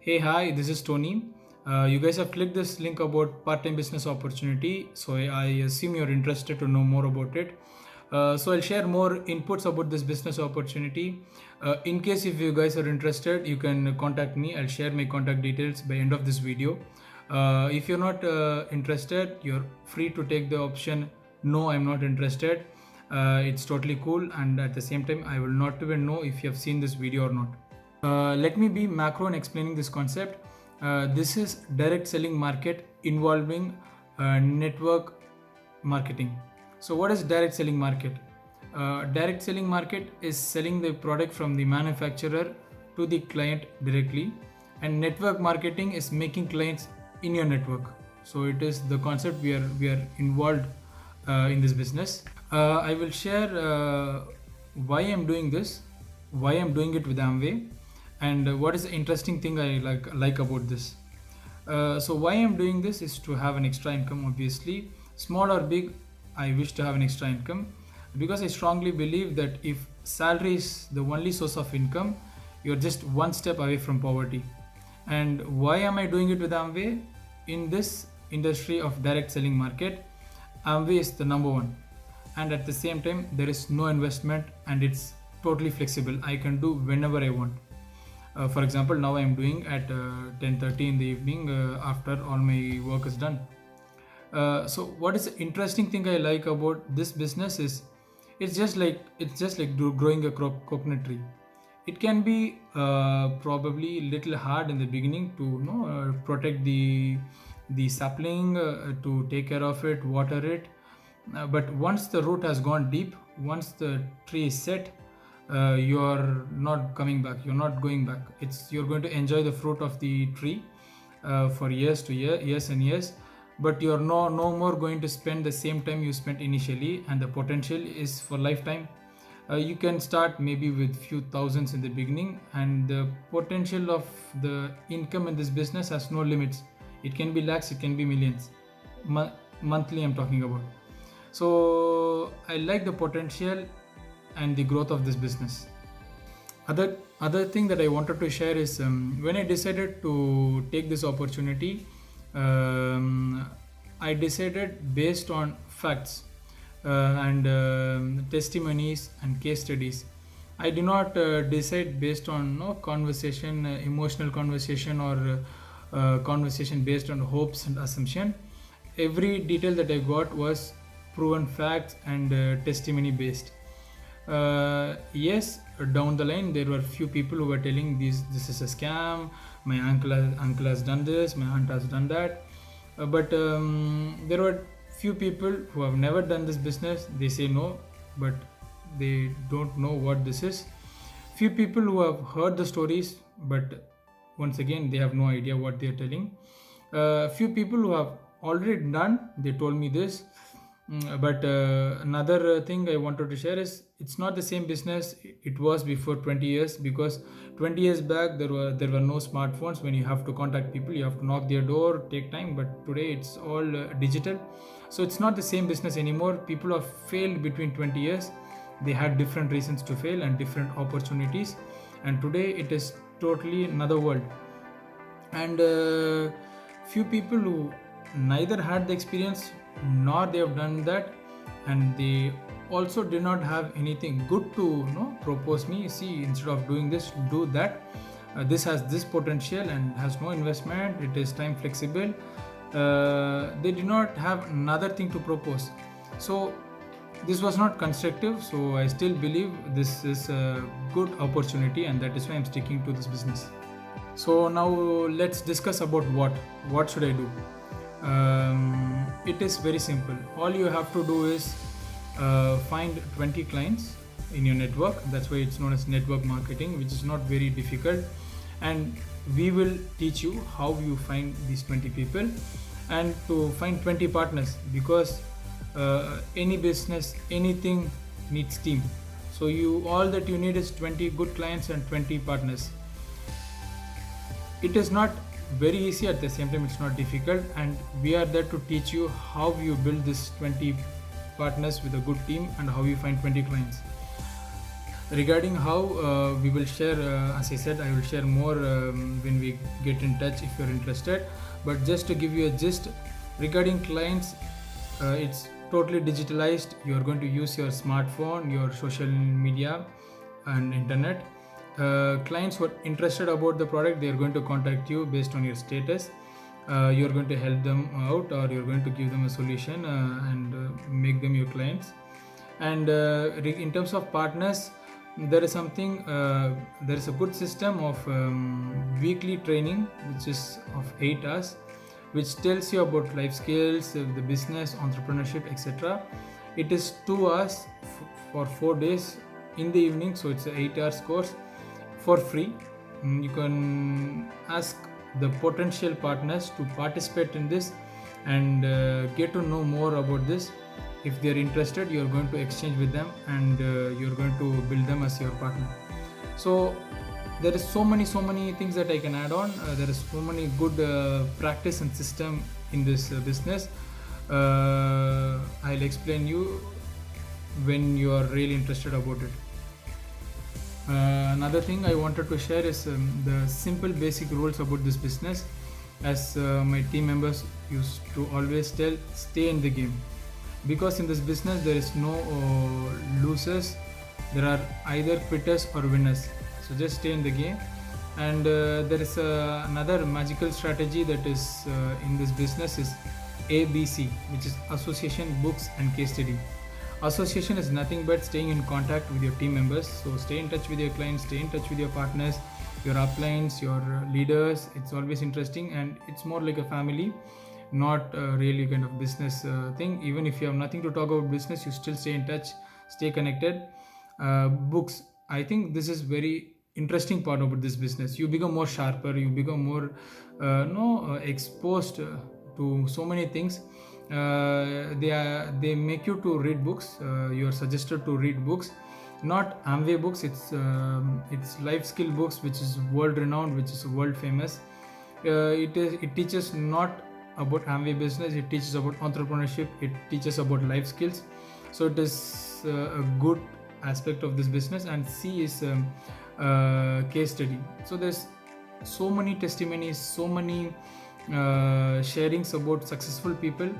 Hey, hi, this is Tony. You guys have clicked this link about part time business opportunity, so I assume you're interested to know more about it. So I'll share more inputs about this business opportunity. In case if you guys are interested, you can contact me. I'll share my contact details by end of this video. If you're not interested, you're free to take the option no, I'm not interested. It's totally cool, and at the same time, I will not even know if you have seen this video or not. Let me be macro in explaining this concept. This is direct selling market involving network marketing. So, what is direct selling market? Direct selling market is selling the product from the manufacturer to the client directly, and network marketing is making clients in your network. So, it is the concept we are involved in this business. I will share why I'm doing this, why I'm doing it with Amway, and what is the interesting thing I like about this. So why I'm doing this is to have an extra income. Obviously, small or big, I wish to have an extra income because I strongly believe that if salary is the only source of income, you're just one step away from poverty. And why am I doing it with Amway? In this industry of direct selling market, Amway is the number one, and at the same time there is no investment and it's totally flexible. I can do whenever I want. For example, now I am doing at 10:30 in the evening after all my work is done. So what is the interesting thing I like about this business is it's just like growing a coconut tree. It can be probably little hard in the beginning to protect the sapling, to take care of it, water it. But once the root has gone deep, once the tree is set, you're not coming back. You're not going back. You're going to enjoy the fruit of the tree for years and years. But you're no more going to spend the same time you spent initially, and the potential is for lifetime. You can start maybe with few thousands in the beginning, and the potential of the income in this business has no limits. It can be lakhs, it can be millions. Monthly, I'm talking about. So I like the potential and the growth of this business. Other thing that I wanted to share is when I decided to take this opportunity, um, I decided based on facts and testimonies and case studies. I do not decide based on no conversation, emotional conversation, or conversation based on hopes and assumption. Every detail that I got was proven facts and testimony based. Yes, down the line there were few people who were telling this is a scam. My uncle has done this. My aunt has done that. But there were few people who have never done this business. They say no, but they don't know what this is. Few people who have heard the stories, but once again they have no idea what they are telling. Few people who have already done, they told me this. But another thing I wanted to share is it's not the same business it was before 20 years, because 20 years back there were no smartphones. When you have to contact people, you have to knock their door, take time. But today it's all digital, so it's not the same business anymore. People have failed between 20 years. They had different reasons to fail and different opportunities, and today it is totally another world. And few people who neither had the experience nor they have done that, and they also did not have anything good to propose me. See, instead of doing this, do that. This has this potential and has no investment, it is time flexible. They did not have another thing to propose. So this was not constructive. So I still believe this is a good opportunity, and that is why I'm sticking to this business. So now let's discuss about what should I do. It is very simple. All you have to do is find 20 clients in your network. That's why it's known as network marketing, which is not very difficult. And we will teach you how you find these 20 people and to find 20 partners, because any business, anything needs team. So all that you need is 20 good clients and 20 partners. It is not very easy, at the same time it's not difficult, and we are there to teach you how you build this 20 partners with a good team and how you find 20 clients. Regarding how we will share, as I said, I will share more when we get in touch if you're interested. But just to give you a gist regarding clients, it's totally digitalized. You're going to use your smartphone, your social media and internet. Clients who are interested about the product, they are going to contact you based on your status. You're going to help them out, or you're going to give them a solution and make them your clients. And in terms of partners, there is a good system of weekly training, which is of 8 hours, which tells you about life skills, the business, entrepreneurship, etc. It is 2 hours for 4 days in the evening, so it's an 8 hours course for free. You can ask the potential partners to participate in this and get to know more about this. If they are interested, you are going to exchange with them, and you are going to build them as your partner. So there is so many things that I can add on. There is so many good practice and system in this business. I'll explain you when you are really interested about it. Another thing I wanted to share is the simple basic rules about this business. As my team members used to always tell, stay in the game, because in this business there is no losers. There are either quitters or winners, so just stay in the game. And there is another magical strategy that is in this business is ABC, which is association, books and case study. Association is nothing but staying in contact with your team members. So stay in touch with your clients, stay in touch with your partners, your uplines, your leaders. It's always interesting, and it's more like a family, not really kind of business thing. Even if you have nothing to talk about business, you still stay in touch, stay connected. Books, I think this is very interesting part about this business. You become more sharper, you become more exposed to so many things. They make you to read books. You are suggested to read books, not Amway books. It's life skill books, which is world renowned, which is world famous. It teaches not about Amway business, it teaches about entrepreneurship, it teaches about life skills. So it is a good aspect of this business. And C is case study. So there's so many testimonies, so many sharings about successful people.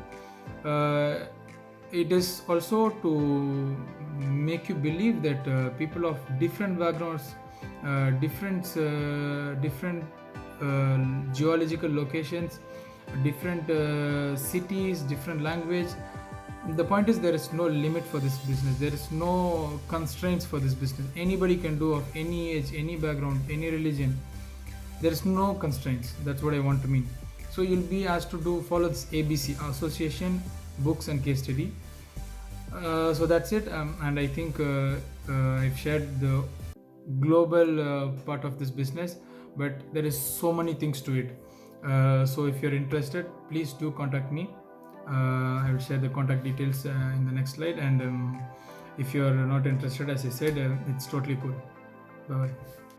It is also to make you believe that people of different backgrounds, different geological locations, different cities, different language. The point is, there is no limit for this business. There is no constraints for this business. Anybody can do, of any age, any background, any religion. There is no constraints. That's what I want to mean. So you'll be asked to follow this ABC: association, books and case study. So that's it. And I think I've shared the global part of this business, but there is so many things to it. So if you're interested, please do contact me. I will share the contact details in the next slide. And if you are not interested, as I said, it's totally cool. Bye bye.